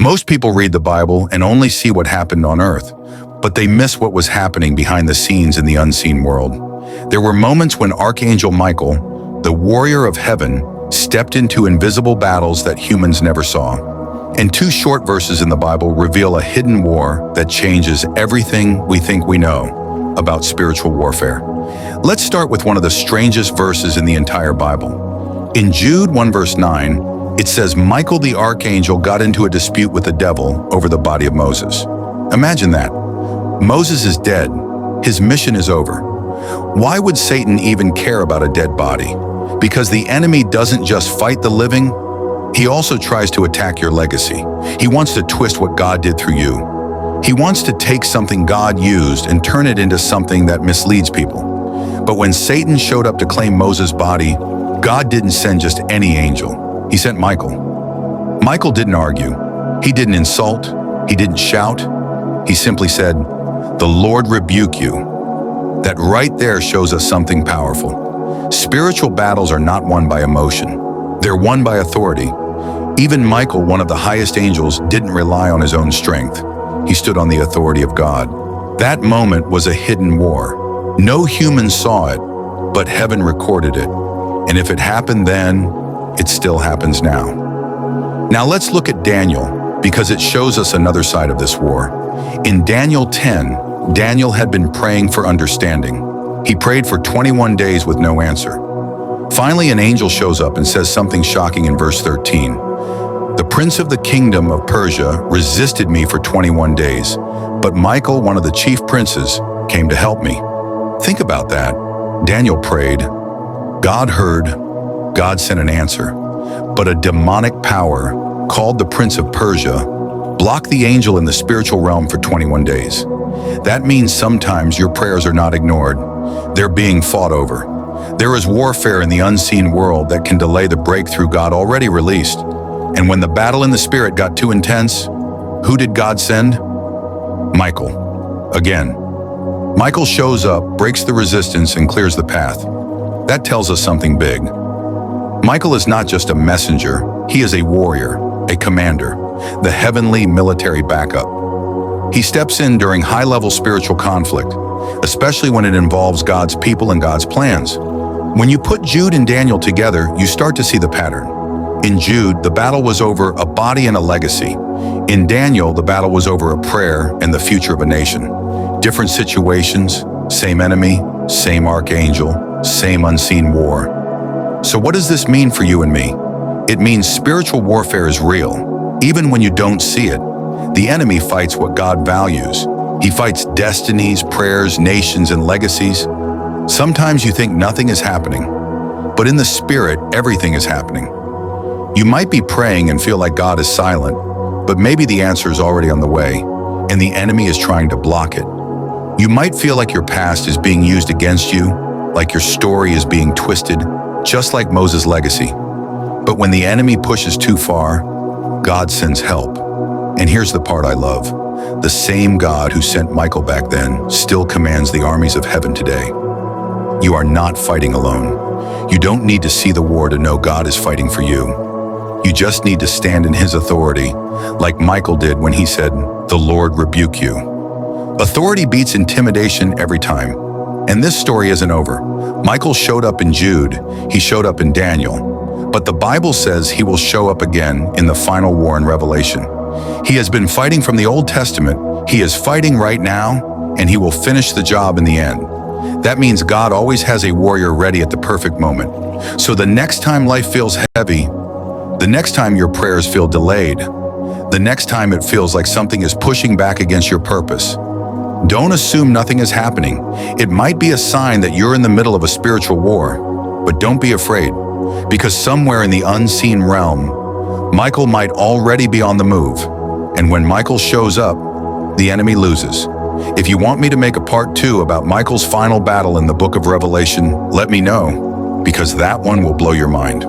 Most people read the Bible and only see what happened on earth, but they miss what was happening behind the scenes in the unseen world. There were moments when Archangel Michael, the warrior of heaven, stepped into invisible battles that humans never saw. And 2 short verses in the Bible reveal a hidden war that changes everything we think we know about spiritual warfare. Let's start with one of the strangest verses in the entire Bible. In Jude 1 verse 9, it says, Michael the archangel got into a dispute with the devil over the body of Moses. Imagine that. Moses is dead. His mission is over. Why would Satan even care about a dead body? Because the enemy doesn't just fight the living, he also tries to attack your legacy. He wants to twist what God did through you. He wants to take something God used and turn it into something that misleads people. But when Satan showed up to claim Moses' body, God didn't send just any angel. He sent Michael. Michael didn't argue. He didn't insult. He didn't shout. He simply said, "The Lord rebuke you." That right there shows us something powerful. Spiritual battles are not won by emotion. They're won by authority. Even Michael, one of the highest angels, didn't rely on his own strength. He stood on the authority of God. That moment was a hidden war. No human saw it, but heaven recorded it. And if it happened then, it still happens now. Now let's look at Daniel, because it shows us another side of this war. In Daniel 10, Daniel had been praying for understanding. He prayed for 21 days with no answer. Finally, an angel shows up and says something shocking in verse 13. The prince of the kingdom of Persia resisted me for 21 days, but Michael, one of the chief princes, came to help me. Think about that. Daniel prayed. God heard. God sent an answer. But a demonic power, called the Prince of Persia, blocked the angel in the spiritual realm for 21 days. That means sometimes your prayers are not ignored. They're being fought over. There is warfare in the unseen world that can delay the breakthrough God already released. And when the battle in the spirit got too intense, who did God send? Michael. Again. Michael shows up, breaks the resistance, and clears the path. That tells us something big. Michael is not just a messenger, he is a warrior, a commander, the heavenly military backup. He steps in during high-level spiritual conflict, especially when it involves God's people and God's plans. When you put Jude and Daniel together, you start to see the pattern. In Jude, the battle was over a body and a legacy. In Daniel, the battle was over a prayer and the future of a nation. Different situations, same enemy, same archangel, same unseen war. So what does this mean for you and me? It means spiritual warfare is real, even when you don't see it. The enemy fights what God values. He fights destinies, prayers, nations, and legacies. Sometimes you think nothing is happening, but in the spirit, everything is happening. You might be praying and feel like God is silent, but maybe the answer is already on the way, and the enemy is trying to block it. You might feel like your past is being used against you, like your story is being twisted, just like Moses' legacy. But when the enemy pushes too far, God sends help. And here's the part I love. The same God who sent Michael back then still commands the armies of heaven today. You are not fighting alone. You don't need to see the war to know God is fighting for you. You just need to stand in his authority, like Michael did when he said, "The Lord rebuke you." Authority beats intimidation every time. And this story isn't over. Michael showed up in Jude, he showed up in Daniel, but the Bible says he will show up again in the final war in Revelation. He has been fighting from the Old Testament, he is fighting right now, and he will finish the job in the end. That means God always has a warrior ready at the perfect moment. So the next time life feels heavy, the next time your prayers feel delayed, the next time it feels like something is pushing back against your purpose, don't assume nothing is happening. It might be a sign that you're in the middle of a spiritual war, but don't be afraid, because somewhere in the unseen realm, Michael might already be on the move. And when Michael shows up, the enemy loses. If you want me to make a part 2 about Michael's final battle in the book of Revelation, let me know, because that one will blow your mind.